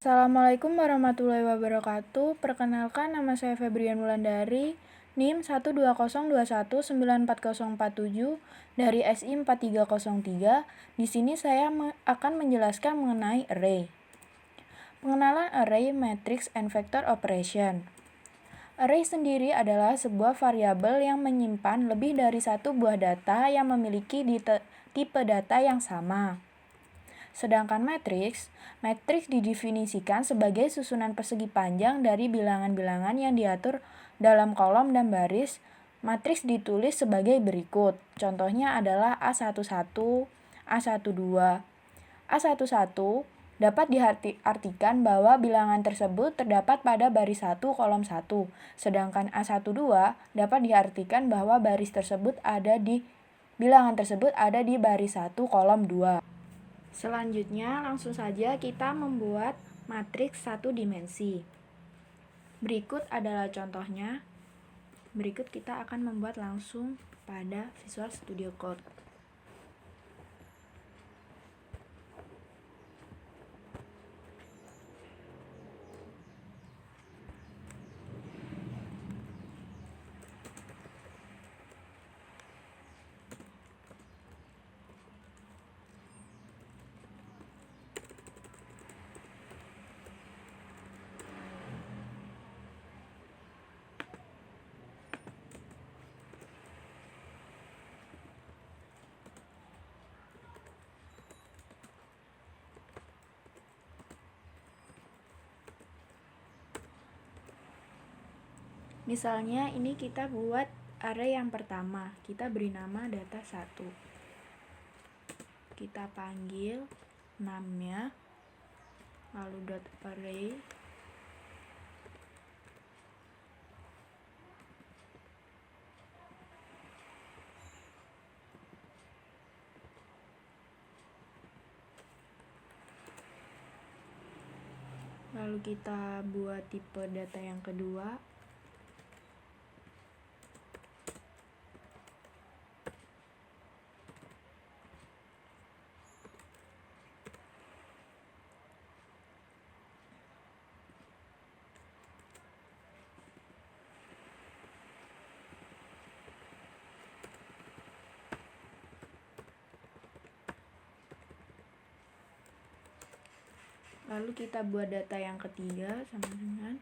Assalamualaikum warahmatullahi wabarakatuh. Perkenalkan, nama saya Febrian Wulandari, NIM 12021944047 dari SI 4303. Di sini saya akan menjelaskan mengenai array. Pengenalan array, matrix, and vector operation. Array sendiri adalah sebuah variabel yang menyimpan lebih dari satu buah data yang memiliki tipe data yang sama. Sedangkan matriks didefinisikan sebagai susunan persegi panjang dari bilangan-bilangan yang diatur dalam kolom dan baris. Matriks ditulis sebagai berikut. Contohnya adalah A11, A12. A11 dapat diartikan bahwa bilangan tersebut terdapat pada baris 1 kolom 1. Sedangkan A12 dapat diartikan bahwa bilangan tersebut ada di baris 1 kolom 2. Selanjutnya, langsung saja kita membuat matriks satu dimensi. Berikut adalah contohnya. Berikut kita akan membuat langsung pada Visual Studio Code. Misalnya ini kita buat array yang pertama, kita beri nama data 1. Kita panggil namanya, lalu dot array. Lalu kita buat tipe data yang kedua. Lalu kita buat data yang ketiga sama dengan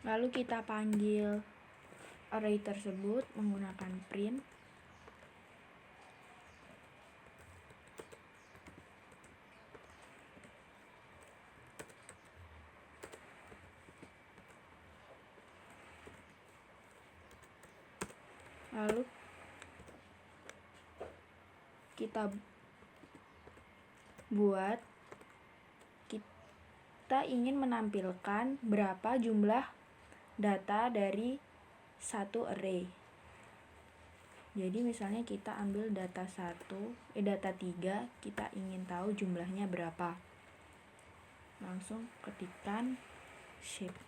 lalu kita panggil array tersebut menggunakan print. Lalu kita ingin menampilkan berapa jumlah data dari satu array. Jadi misalnya kita ambil data 3, kita ingin tahu jumlahnya berapa. Langsung ketikkan shift.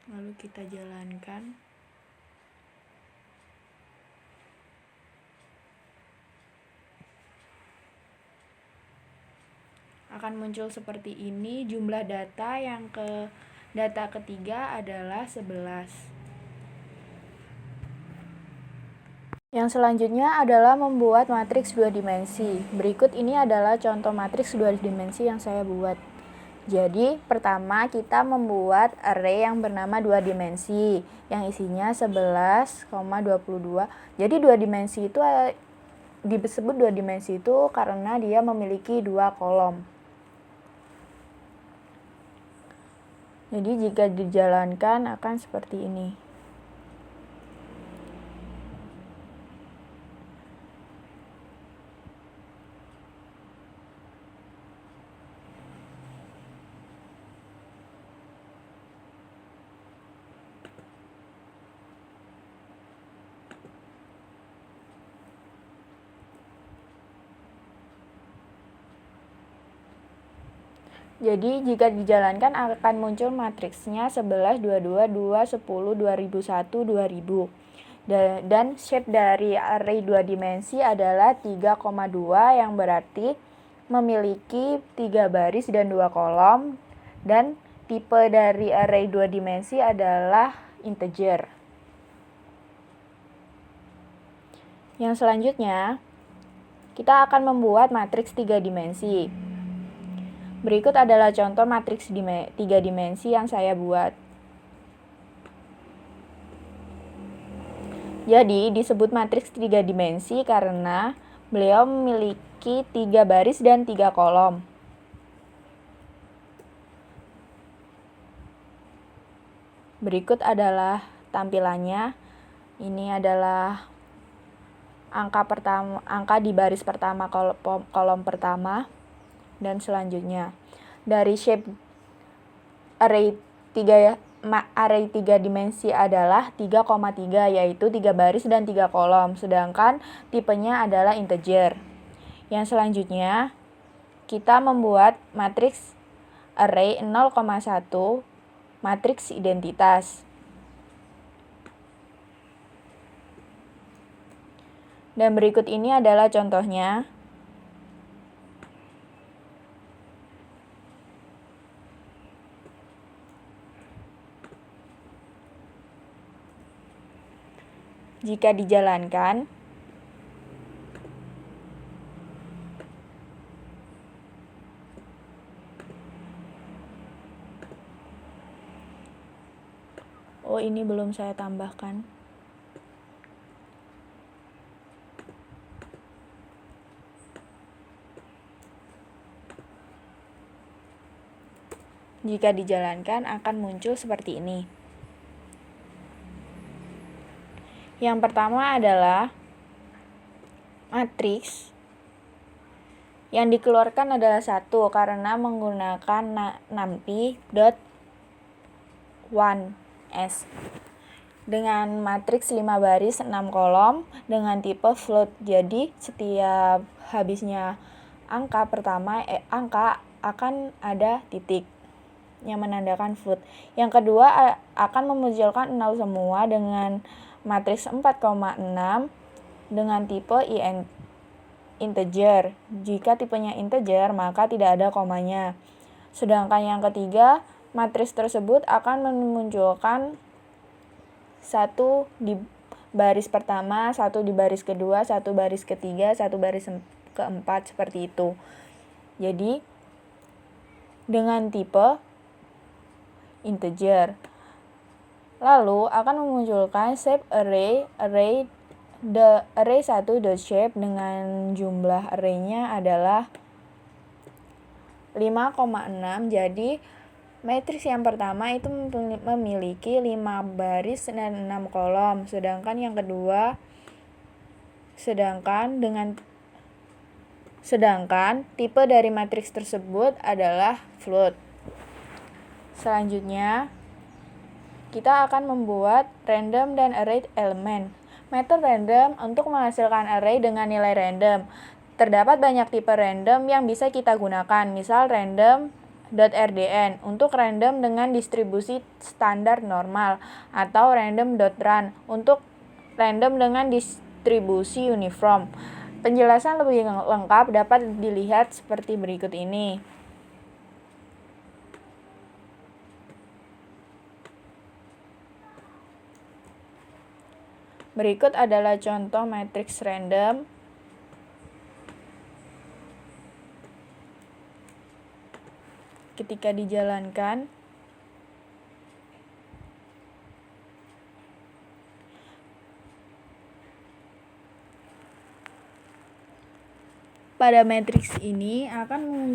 Lalu kita jalankan. Akan muncul seperti ini. Jumlah data data ketiga adalah 11. Yang selanjutnya adalah membuat matriks 2 dimensi. Berikut ini adalah contoh matriks 2 dimensi yang saya buat. Jadi, pertama kita membuat array yang bernama 2 dimensi yang isinya 11,22. Jadi 2 dimensi itu disebut 2 dimensi itu karena dia memiliki 2 kolom. Jadi jika dijalankan akan seperti ini. Jadi jika dijalankan akan muncul matriksnya 11, 22, 2, 10, 2001, 2000. Dan shape dari array 2 dimensi adalah 3,2 yang berarti memiliki 3 baris dan 2 kolom, dan tipe dari array 2 dimensi adalah integer. Yang selanjutnya, kita akan membuat matriks 3 dimensi. Berikut adalah contoh matriks 3 dimensi yang saya buat. Jadi, disebut matriks 3 dimensi karena beliau memiliki 3 baris dan 3 kolom. Berikut adalah tampilannya. Ini adalah angka di baris pertama kolom pertama dan selanjutnya. Dari shape array 3 dimensi adalah 3,3, yaitu 3 baris dan 3 kolom, sedangkan tipenya adalah integer. Yang selanjutnya, kita membuat matriks array 0,1, matriks identitas. Dan berikut ini adalah contohnya. Jika dijalankan, ini belum saya tambahkan. Jika dijalankan akan muncul seperti ini. Yang pertama adalah matriks yang dikeluarkan adalah 1 karena menggunakan numpy.1s dengan matriks 5 baris 6 kolom dengan tipe float. Jadi setiap habisnya angka pertama angka akan ada titik yang menandakan float. Yang kedua akan memunculkan 0 semua dengan matriks 4,6 dengan tipe integer. Jika tipenya integer, maka tidak ada komanya. Sedangkan yang ketiga, matriks tersebut akan memunculkan 1 di baris pertama, 1 di baris kedua, 1 baris ketiga, 1 baris keempat, seperti itu. Jadi dengan tipe integer. Lalu akan memunculkan shape array 1.shape dengan jumlah arraynya adalah 5,6. Jadi matriks yang pertama itu memiliki 5 baris dan 6 kolom, sedangkan yang kedua sedangkan tipe dari matriks tersebut adalah float. Selanjutnya, kita akan membuat random dan array elemen. Metode random untuk menghasilkan array dengan nilai random. Terdapat banyak tipe random yang bisa kita gunakan, misal random.rdn untuk random dengan distribusi standar normal, atau random.run untuk random dengan distribusi uniform. Penjelasan lebih lengkap dapat dilihat seperti berikut ini. Berikut adalah contoh matriks random. Ketika dijalankan, pada matriks ini akan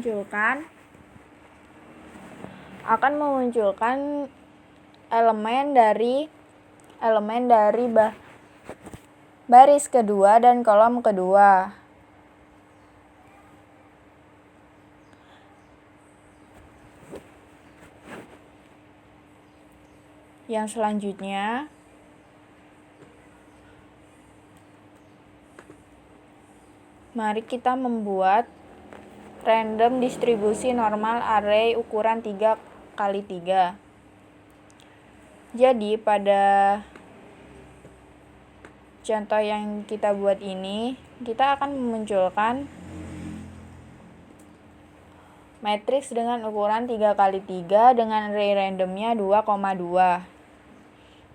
memunculkan elemen dari baris kedua dan kolom kedua. Yang selanjutnya, mari kita membuat random distribusi normal array ukuran 3x3. Jadi pada contoh yang kita buat ini, kita akan memunculkan matriks dengan ukuran 3x3 dengan array randomnya 2,2.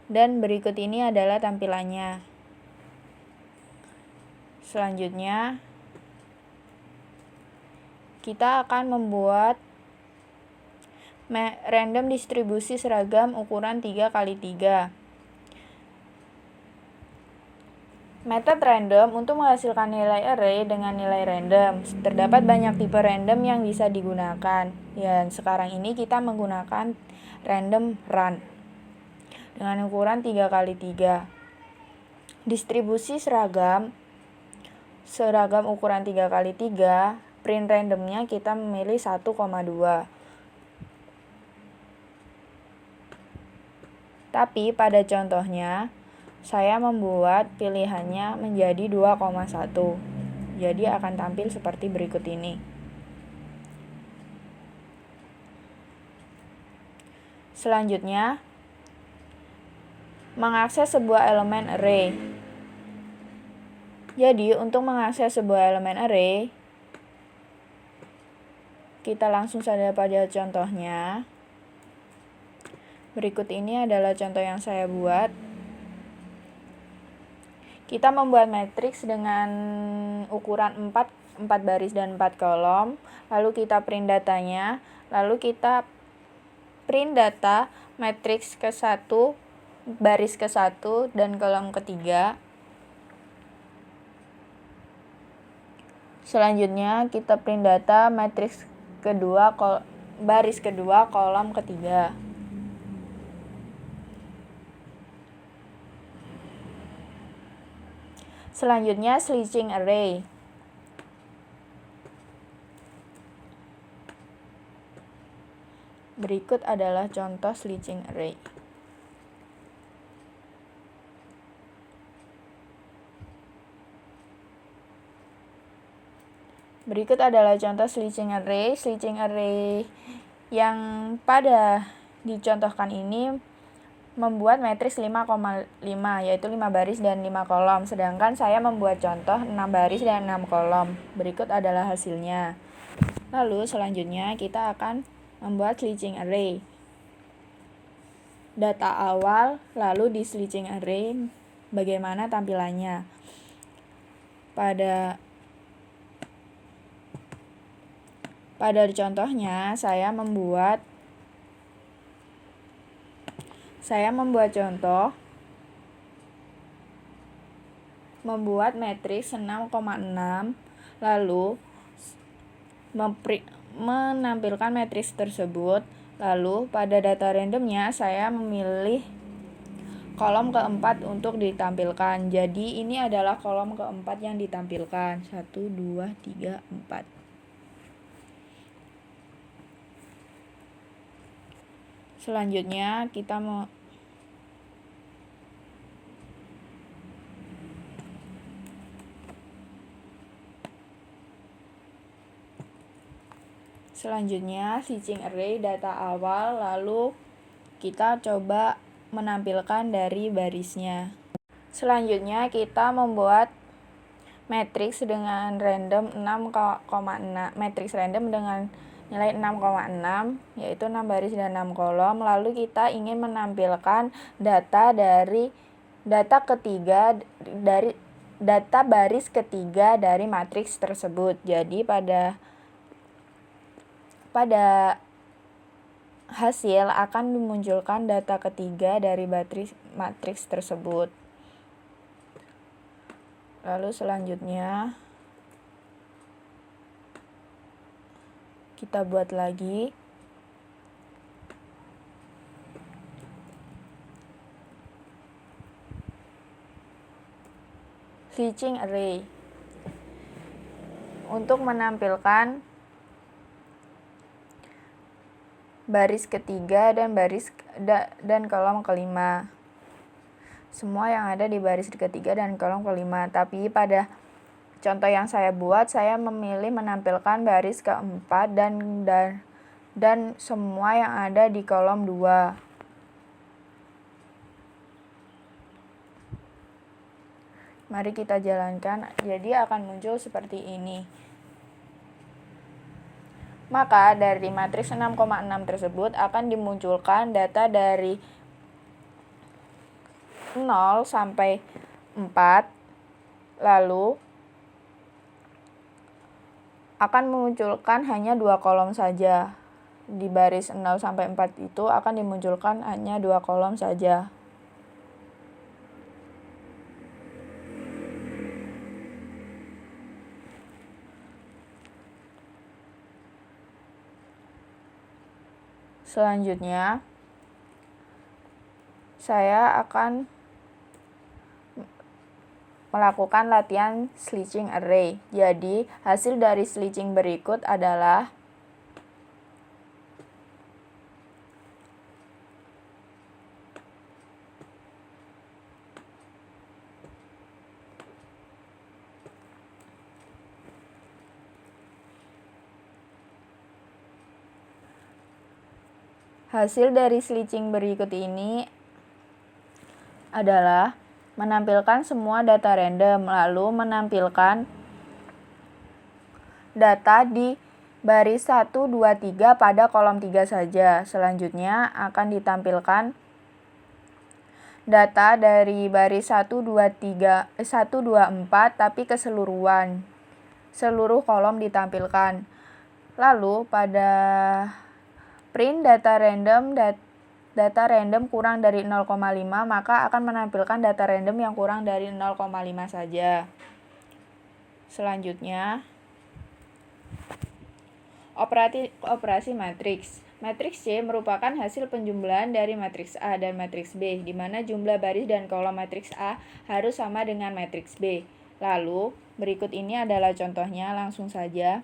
Dan berikut ini adalah tampilannya. Selanjutnya, kita akan membuat random distribusi seragam ukuran 3x3. Metode random untuk menghasilkan nilai array dengan nilai random. Terdapat banyak tipe random yang bisa digunakan. Dan sekarang ini kita menggunakan random run dengan ukuran 3x3. Distribusi seragam ukuran 3x3, print randomnya kita memilih 1,2. Tapi pada contohnya, saya membuat pilihannya menjadi 2,1. Jadi akan tampil seperti berikut ini. Selanjutnya, mengakses sebuah elemen array. Jadi, untuk mengakses sebuah elemen array, kita langsung saja pada contohnya. Berikut ini adalah contoh yang saya buat. Kita membuat matriks dengan ukuran 4 baris dan 4 kolom, lalu kita print datanya, lalu kita print data matriks ke-1, baris ke-1 dan kolom ke-3. Selanjutnya kita print data matriks kedua, baris kedua, kolom ke-3. Selanjutnya switching array. Berikut adalah contoh switching array. Berikut adalah contoh switching array. Switching array yang pada dicontohkan ini membuat matriks 5,5, yaitu 5 baris dan 5 kolom. Sedangkan saya membuat contoh 6 baris dan 6 kolom. Berikut adalah hasilnya. Lalu selanjutnya kita akan membuat switching array. Data awal, lalu di switching array bagaimana tampilannya. Pada contohnya saya membuat contoh membuat matriks 6,6, lalu menampilkan matriks tersebut. Lalu pada data randomnya saya memilih kolom keempat untuk ditampilkan. Jadi ini adalah kolom keempat yang ditampilkan. 1, 2, 3, 4. Selanjutnya kita switching array data awal, lalu kita coba menampilkan dari barisnya. Selanjutnya kita membuat matriks dengan random 6,6, matriks random dengan nilai 6,6, yaitu 6 baris dan 6 kolom. Lalu kita ingin menampilkan data baris ketiga dari matriks tersebut. Jadi pada hasil akan dimunculkan data ketiga dari matriks tersebut. Lalu selanjutnya kita buat lagi. Switching array. Untuk menampilkan baris ketiga dan kolom kelima. Semua yang ada di baris ketiga dan kolom kelima. Tapi pada contoh yang saya buat, saya memilih menampilkan baris keempat dan semua yang ada di kolom 2. Mari kita jalankan, jadi akan muncul seperti ini. Maka dari matriks 6,6 tersebut akan dimunculkan data dari 0 sampai 4, lalu akan memunculkan hanya 2 kolom saja. Di baris 0 sampai 4 itu akan dimunculkan hanya 2 kolom saja. Selanjutnya, saya akan melakukan latihan switching array. Jadi, hasil dari switching berikut adalah menampilkan semua data random, lalu menampilkan data di baris 1, 2, 3 pada kolom 3 saja. Selanjutnya akan ditampilkan data dari baris 1, 2, 4 tapi keseluruhan. Seluruh kolom ditampilkan. Lalu pada print data random kurang dari 0,5, maka akan menampilkan data random yang kurang dari 0,5 saja. Selanjutnya, operasi matriks. Matriks C merupakan hasil penjumlahan dari matriks A dan matriks B, di mana jumlah baris dan kolom matriks A harus sama dengan matriks B. Lalu, berikut ini adalah contohnya, langsung saja.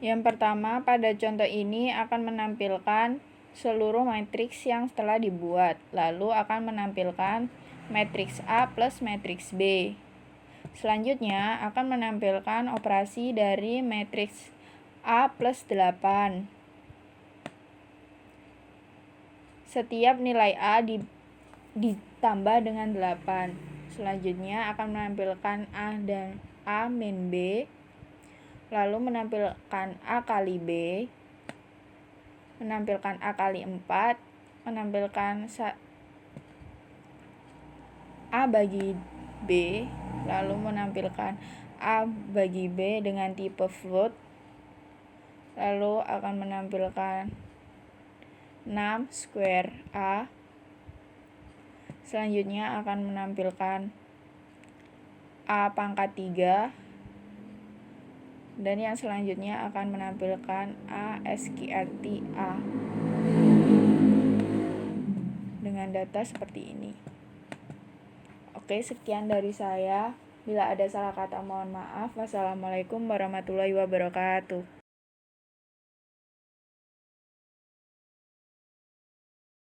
Yang pertama, pada contoh ini akan menampilkan seluruh matriks yang telah dibuat, lalu akan menampilkan matriks A plus matriks B. Selanjutnya akan menampilkan operasi dari matriks A plus 8. Setiap nilai A ditambah dengan 8. Selanjutnya akan menampilkan A dan A min B. Lalu menampilkan A kali B, menampilkan A kali 4, menampilkan A bagi B, lalu menampilkan A bagi B dengan tipe float, lalu akan menampilkan 6 square A. Selanjutnya akan menampilkan A pangkat 3. Dan yang selanjutnya akan menampilkan A SQRT A dengan data seperti ini. Oke, sekian dari saya. Bila ada salah kata mohon maaf. Wassalamualaikum warahmatullahi wabarakatuh.